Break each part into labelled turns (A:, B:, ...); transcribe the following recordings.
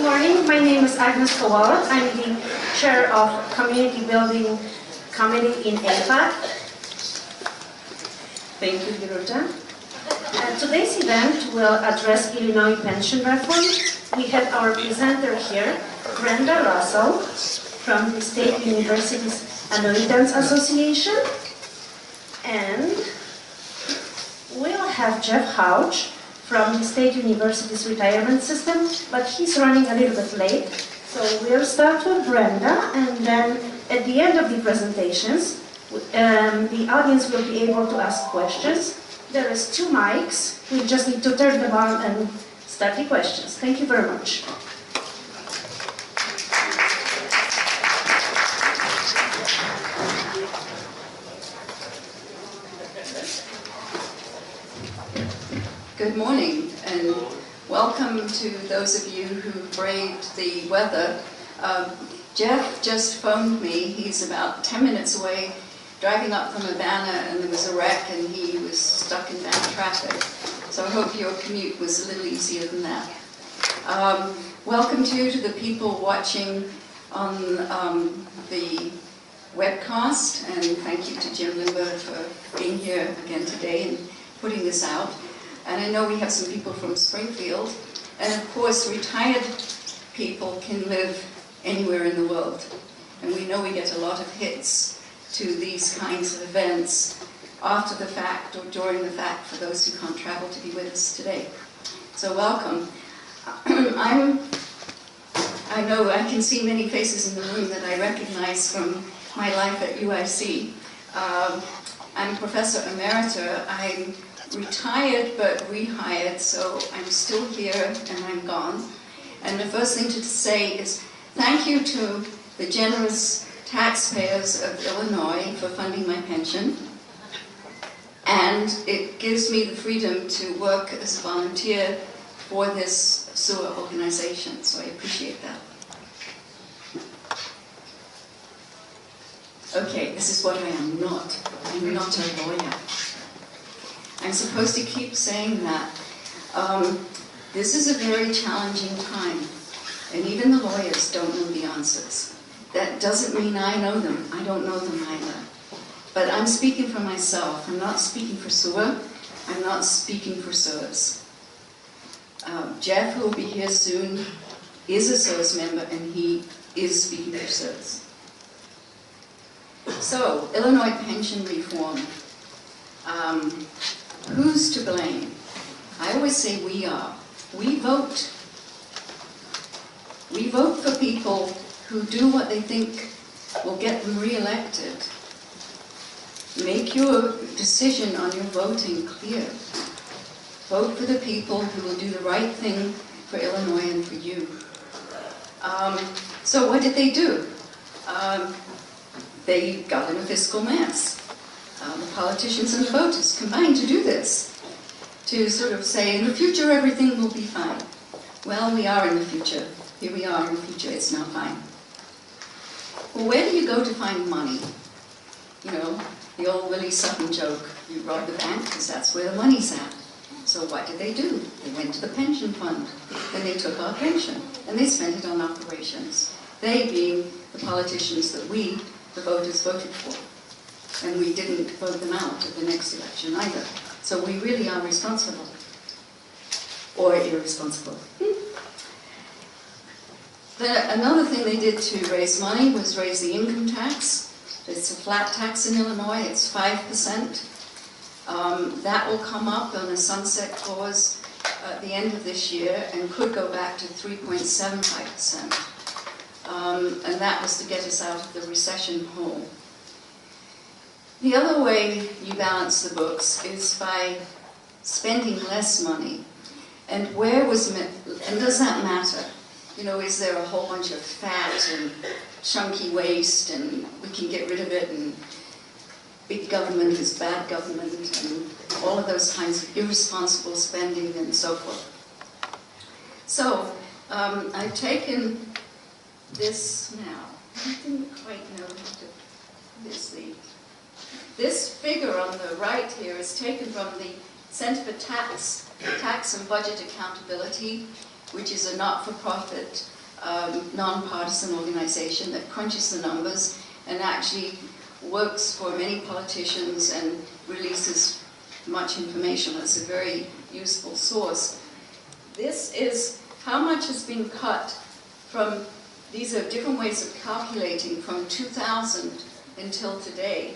A: morning. My name is Agnes Kowal. I'm the Chair of Community Building Committee in APAC. Thank you, Hiruta. Today's event will address Illinois pension reform. We have our presenter here, Brenda Russell, from the State Universities Annuitants Association. And we'll have Jeff Houch from the State University's retirement system, but he's running a little bit late. So we'll start with Brenda, and then at the end of the presentations, the audience will be able to ask questions. There is 2 mics. We just need to turn them on and start the questions. Thank you very much.
B: Good morning, and welcome to those of you who braved the weather. Jeff just phoned me. He's about 10 minutes away, driving up from Urbana, and there was a wreck, and he was stuck in bad traffic. So I hope your commute was a little easier than that. Welcome to the people watching on the webcast, and thank you to Jim Limber for being here again today and putting this out. And I know we have some people from Springfield, and of course retired people can live anywhere in the world. And we know we get a lot of hits to these kinds of events after the fact or during the fact for those who can't travel to be with us today. So welcome. I know I can see many faces in the room that I recognize from my life at UIC. I'm Professor Emerita. I'm retired but rehired, so I'm still here and I'm gone. And the first thing to say is thank you to the generous taxpayers of Illinois for funding my pension. And it gives me the freedom to work as a volunteer for this SUAA organization, so I appreciate that. Okay, this is what I am not. I'm not a lawyer. I'm supposed to keep saying that. This is a very challenging time, and even the lawyers don't know the answers. That doesn't mean I know them. I don't know them either. But I'm speaking for myself. I'm not speaking for SUAA. I'm not speaking for SURS. Jeff, who will be here soon, is a SURS member, and he is speaking for SURS. So, Illinois pension reform. Who's to blame? I always say we are. We vote. We vote for people who do what they think will get them re-elected. Make your decision on your voting clear. Vote for the people who will do the right thing for Illinois and for you. So what did they do? They got in a fiscal mess. The politicians and the voters combined to do this, to sort of say, in the future everything will be fine. Well, we are in the future. Here we are in the future, it's not fine. Well, where do you go to find money? You know, the old Willie Sutton joke, you rob the bank because that's where the money's at. So what did they do? They went to the pension fund, and they took our pension, and they spent it on operations. They being the politicians that we, the voters, voted for. And we didn't vote them out at the next election either. So we really are responsible. Or irresponsible. Another thing they did to raise money was raise the income tax. It's a flat tax in Illinois, it's 5%. That will come up on a sunset clause at the end of this year and could go back to 3.75%. And that was to get us out of the recession hole. The other way you balance the books is by spending less money. And and does that matter? You know, is there a whole bunch of fat and chunky waste and we can get rid of it, and big government is bad government, and all of those kinds of irresponsible spending and so forth. So, I've taken this now. I didn't quite know how to... This figure on the right here is taken from the Center for Tax and Budget Accountability, which is a not-for-profit, non-partisan organization that crunches the numbers and actually works for many politicians and releases much information. That's a very useful source. This is how much has been cut from, these are different ways of calculating from 2000 until today.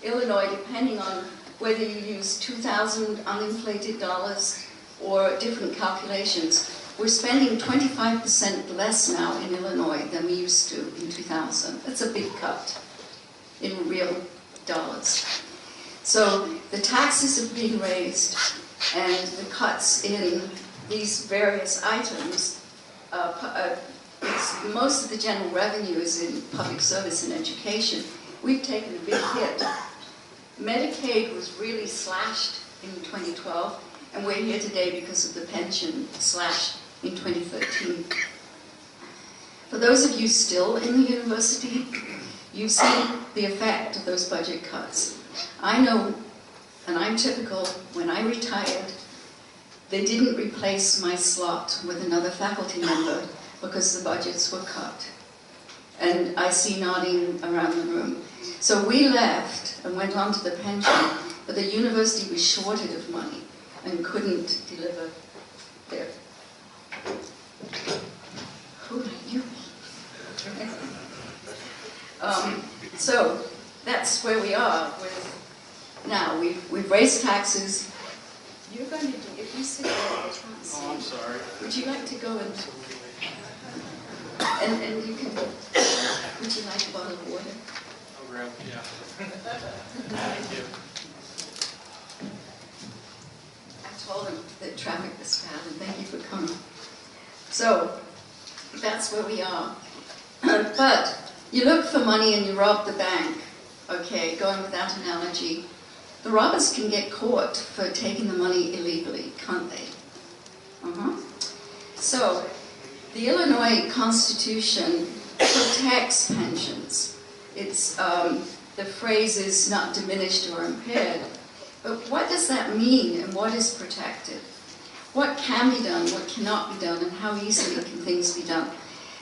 B: Illinois, depending on whether you use 2,000 uninflated dollars or different calculations, we're spending 25% less now in Illinois than we used to in 2000. That's a big cut in real dollars. So the taxes have been raised and the cuts in these various items, most of the general revenue is in public service and education. We've taken a big hit. Medicaid was really slashed in 2012, and we're here today because of the pension slash in 2013. For those of you still in the university, you've seen the effect of those budget cuts. I know, and I'm typical, when I retired, they didn't replace my slot with another faculty member because the budgets were cut. And I see nodding around the room. So we left and went on to the pension, but the university was shorted of money and couldn't deliver their... Who are you? So that's where we are with, now we've raised taxes. You're going to do, if you sit there, I can't see.
C: Oh, I'm sorry.
B: Would you like to go and you can, would you like a bottle of water?
C: I'll grab, yeah. Thank you.
B: I told him that traffic was bad, and thank you for coming. So, that's where we are. But you look for money and you rob the bank. Okay, going with that analogy. The robbers can get caught for taking the money illegally, can't they? So, the Illinois Constitution protects pensions. It's, the phrase is not diminished or impaired. But what does that mean and what is protected? What can be done, what cannot be done, and how easily can things be done?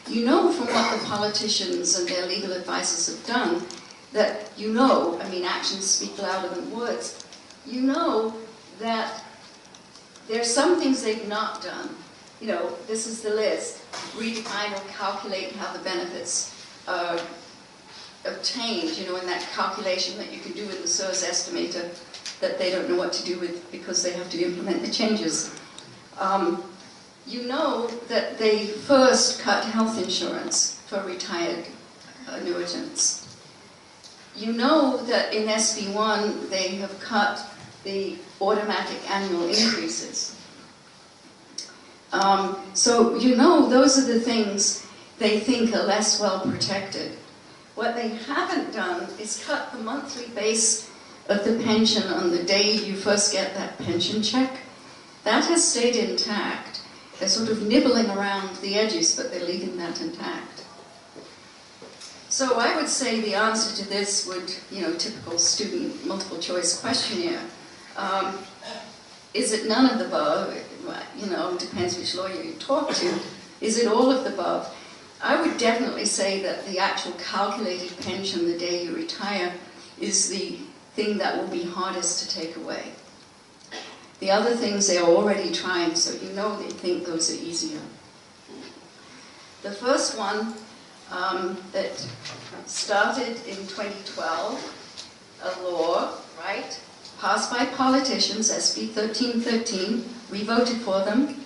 B: You know from what the politicians and their legal advisors have done that you know, I mean, actions speak louder than words, you know that there are some things they've not done. You know, this is the list. Redefine or calculate how the benefits are obtained, you know, in that calculation that you can do with the SURS estimator that they don't know what to do with because they have to implement the changes. You know that they first cut health insurance for retired annuitants. You know that in SB1 they have cut the automatic annual increases. So you know those are the things they think are less well protected. What they haven't done is cut the monthly base of the pension on the day you first get that pension check. That has stayed intact. They're sort of nibbling around the edges, but they're leaving that intact. So I would say the answer to this would, you know, typical student multiple choice questionnaire. Is it none of the above? You know, depends which lawyer you talk to. Is it all of the above? I would definitely say that the actual calculated pension the day you retire is the thing that will be hardest to take away. The other things they are already trying, so you know they think those are easier. The first one that started in 2012, a law, right, passed by politicians, SB 1313, we voted for them.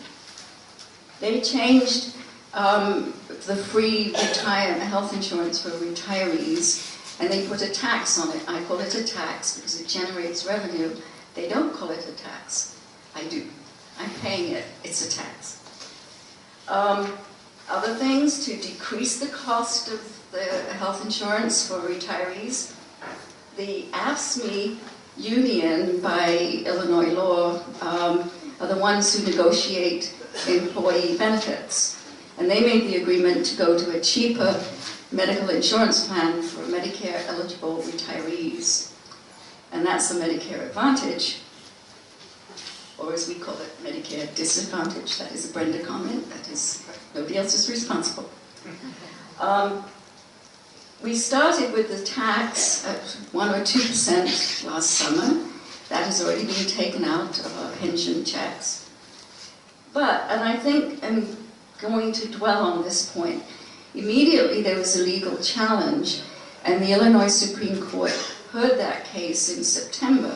B: They changed the free health insurance for retirees, and they put a tax on it. I call it a tax because it generates revenue. They don't call it a tax. I do. I'm paying it. It's a tax. Other things to decrease the cost of the health insurance for retirees. The AFSCME union by Illinois law are the ones who negotiate employee benefits. And they made the agreement to go to a cheaper medical insurance plan for Medicare-eligible retirees. And that's the Medicare Advantage. or as we call it, Medicare disadvantage. That is a Brenda comment. That is, nobody else is responsible. We started with the tax at 1 or 2% last summer. That has already been taken out of our pension checks. But, and I think I'm going to dwell on this point, immediately there was a legal challenge, and the Illinois Supreme Court heard that case in September.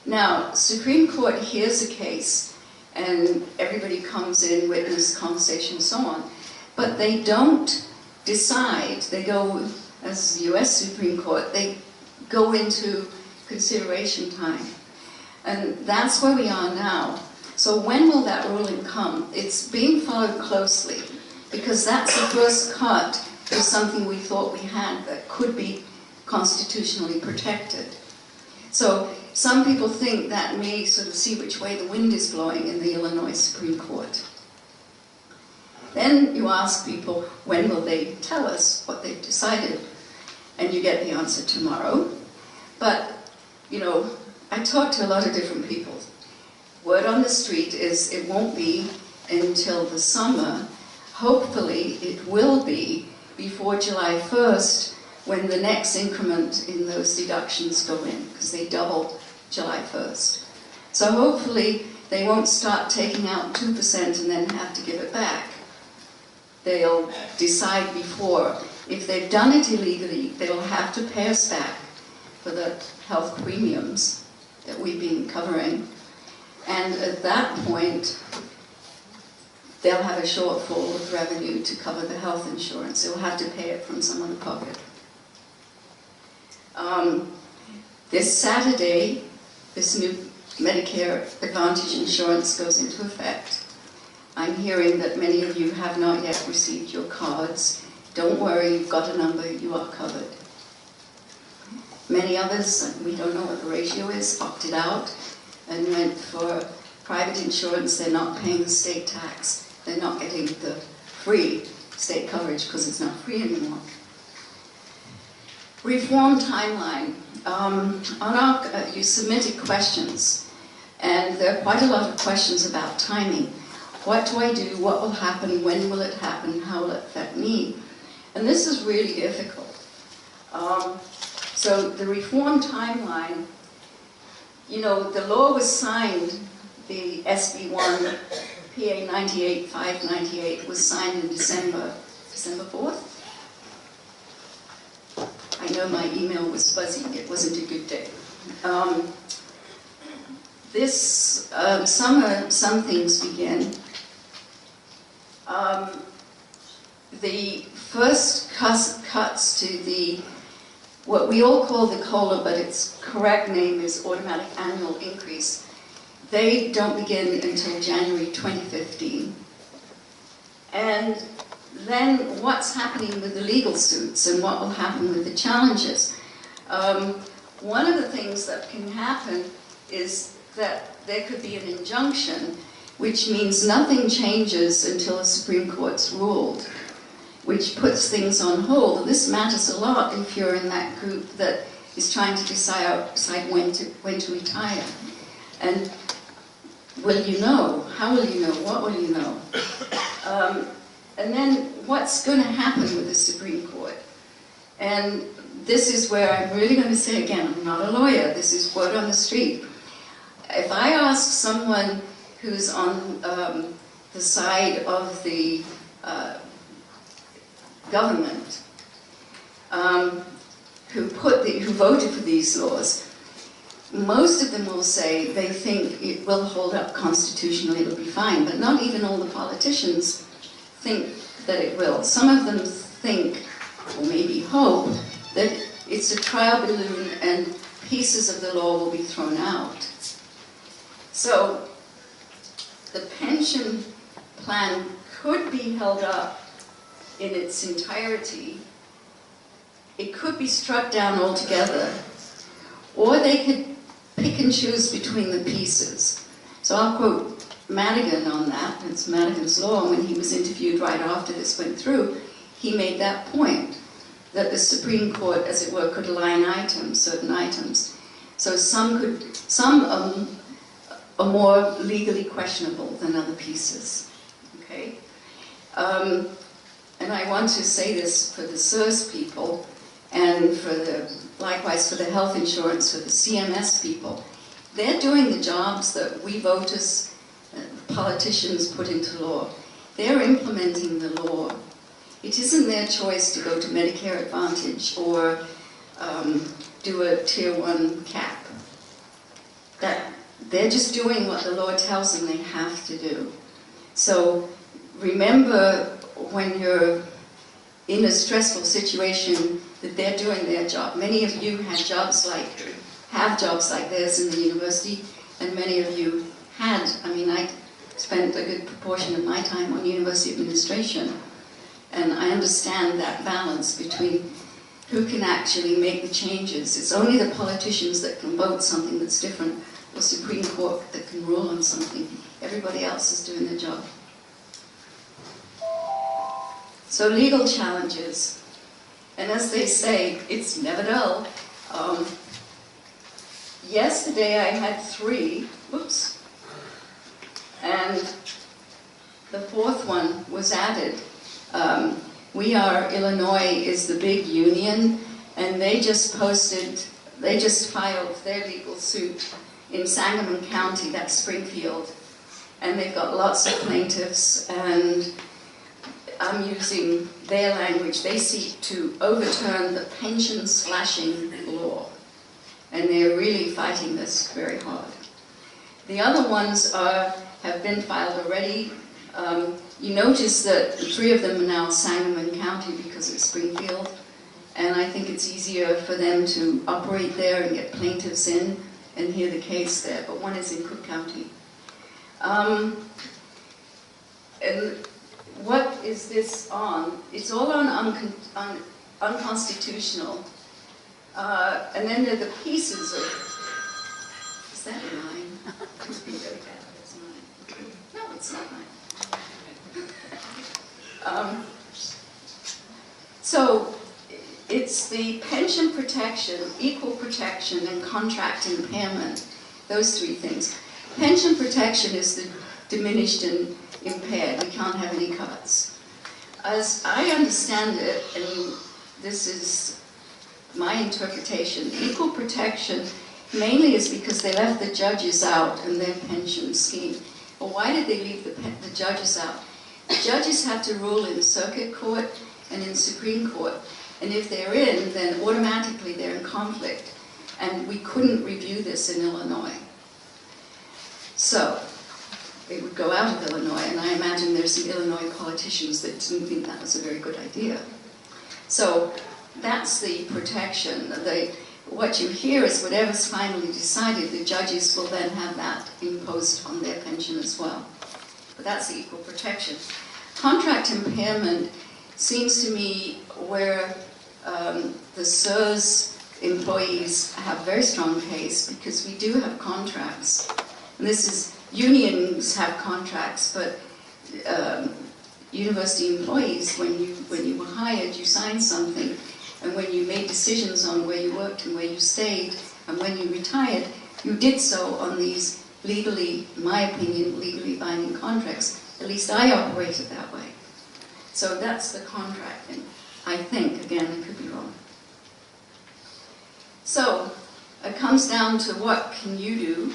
B: Now, Supreme Court hears a case, and everybody comes in, witness, conversation, so on, but they don't decide. They go, as the US Supreme Court, they go into consideration time. And that's where we are now. So when will that ruling come? It's being followed closely, because that's the first cut of something we thought we had that could be constitutionally protected. So some people think that may sort of see which way the wind is blowing in the Illinois Supreme Court. Then you ask people, when will they tell us what they've decided? And you get the answer tomorrow. But, you know, I talk to a lot of different people. Word on the street is it won't be until the summer. Hopefully it will be before July 1st, when the next increment in those deductions go in, because they double July 1st. So hopefully they won't start taking out 2% and then have to give it back. They'll decide before. If they've done it illegally, they'll have to pay us back for the health premiums that we've been covering. And at that point, they'll have a shortfall of revenue to cover the health insurance. They'll have to pay it from some other pocket. This Saturday, this new Medicare Advantage insurance goes into effect. I'm hearing that many of you have not yet received your cards. Don't worry, you've got a number, you are covered. Many others, we don't know what the ratio is, opted out and went for private insurance. They're not paying the state tax. They're not getting the free state coverage because it's not free anymore. Reform timeline. You submitted questions, and there are quite a lot of questions about timing. What do I do? What will happen? When will it happen? How will it affect me? And this is really difficult. So the reform timeline, you know, the law was signed, the SB1, PA 98-598 was signed in December 4th. I know my email was fuzzy, it wasn't a good day. This summer, some things begin. The first cuts to the, what we all call the COLA, but its correct name is automatic annual increase. They don't begin until January 2015. And then what's happening with the legal suits and what will happen with the challenges? One of the things that can happen is that there could be an injunction, which means nothing changes until the Supreme Court's ruled, which puts things on hold. And this matters a lot if you're in that group that is trying to decide when to retire. And will you know? How will you know? What will you know? And then what's going to happen with the Supreme Court? And this is where I'm really going to say again, I'm not a lawyer, this is word on the street. If I ask someone who's on the side of the government, who voted for these laws, most of them will say they think it will hold up constitutionally, it'll be fine, but not even all the politicians think that it will. Some of them think, or maybe hope, that it's a trial balloon and pieces of the law will be thrown out. So the pension plan could be held up in its entirety. It could be struck down altogether, or they could pick and choose between the pieces. So I'll quote Madigan on that. It's Madigan's law. When he was interviewed right after this went through, he made that point, that the Supreme Court, as it were, could line items, certain items. So some are more legally questionable than other pieces. Okay? And I want to say this for the SURS people, and likewise for the health insurance, for the CMS people. They're doing the jobs that we voters, politicians put into law. They're implementing the law. It isn't their choice to go to Medicare Advantage or do a Tier 1 cap. They're just doing what the law tells them they have to do. So remember, when you're in a stressful situation, that they're doing their job. Many of you have jobs like theirs in the university, and many of you had. I mean, I spent a good proportion of my time on university administration, and I understand that balance between who can actually make the changes. It's only the politicians that can vote something that's different, or Supreme Court that can rule on something. Everybody else is doing their job. So legal challenges. And as they say, it's never dull. Yesterday I had 3, and the 4th one was added. Illinois is the big union, and they just filed their legal suit in Sangamon County, that's Springfield, and they've got lots of plaintiffs, and I'm using their language. They seek to overturn the pension slashing law, and they're really fighting this very hard. The other ones have been filed already. You notice that 3 of them are now Sangamon County because it's Springfield, and I think it's easier for them to operate there and get plaintiffs in and hear the case there, but one is in Cook County. And what is this on? It's all on unconstitutional. And then there are the pieces of... Is that mine? It's very bad. It's mine. No, it's not mine. So it's the pension protection, equal protection, and contract impairment. Those 3 things. Pension protection is the diminished and impaired. We can't have any cuts. As I understand it, and this is my interpretation, equal protection mainly is because they left the judges out in their pension scheme. Well, why did they leave the judges out? The judges have to rule in circuit court and in Supreme Court, and if they're in, then automatically they're in conflict, and we couldn't review this in Illinois. So it would go out of Illinois, and I imagine there's some Illinois politicians that didn't think that was a very good idea. So that's the protection. What you hear is whatever's finally decided, the judges will then have that imposed on their pension as well. But that's the equal protection. Contract impairment seems to me where the SURS employees have a very strong case, because we do have contracts. And this is, unions have contracts, but university employees, when you were hired, you signed something, and when you made decisions on where you worked and where you stayed, and when you retired, you did so on these legally, in my opinion, legally binding contracts. At least I operated that way. So that's the contract, and I think, again, I could be wrong. So it comes down to what can you do.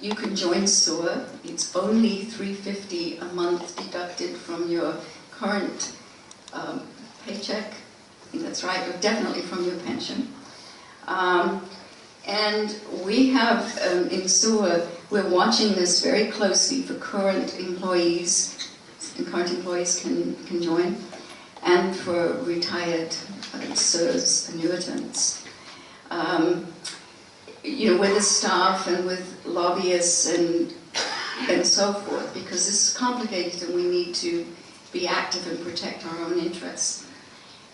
B: You can join SUAA. It's only $350 a month deducted from your current paycheck. I think that's right, or definitely from your pension. And we have, in SUAA, we're watching this very closely for current employees, and current employees can join, and for retired SURS annuitants. With the staff and with lobbyists and so forth, because this is complicated and we need to be active and protect our own interests.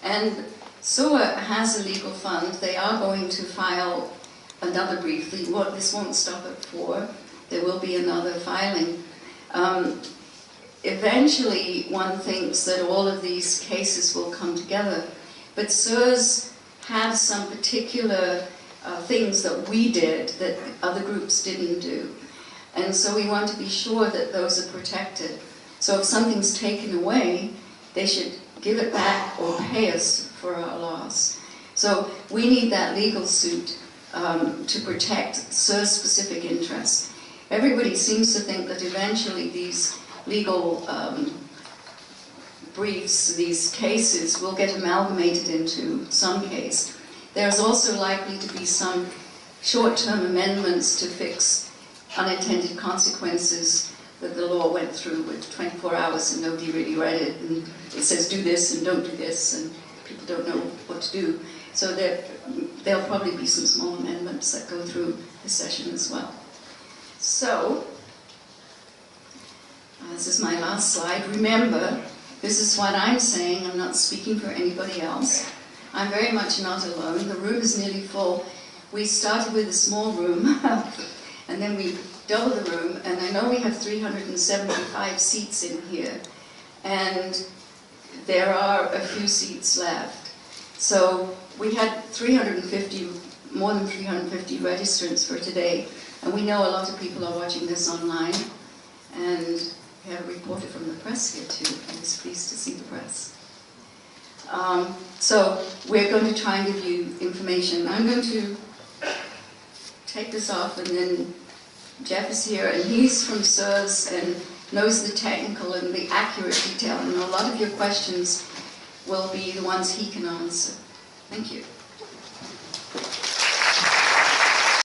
B: And SUAA has a legal fund. They are going to file another brief. This won't stop at 4. There will be another filing. Eventually, one thinks that all of these cases will come together, but SURS have some particular things that we did that other groups didn't do. And so we want to be sure that those are protected. So if something's taken away, they should give it back or pay us for our loss. So we need that legal suit to protect SURS-specific interests. Everybody seems to think that eventually these legal briefs, these cases, will get amalgamated into some case. There's also likely to be some short-term amendments to fix unintended consequences that the law went through with 24 hours and nobody really read it, and it says do this and don't do this, and people don't know what to do. So there'll probably be some small amendments that go through the session as well. So, this is my last slide. Remember, this is what I'm saying. I'm not speaking for anybody else. I'm very much not alone. The room is nearly full. We started with a small room, and then we doubled the room, and I know we have 375 seats in here, and there are a few seats left. So we had more than 350 registrants for today, and we know a lot of people are watching this online, and we have a reporter from the press here too. I was pleased to see the press. So we're going to try and give you information. I'm going to take this off, and then Jeff is here, and he's from SURS and knows the technical and the accurate detail, and a lot of your questions will be the ones he can answer. Thank you.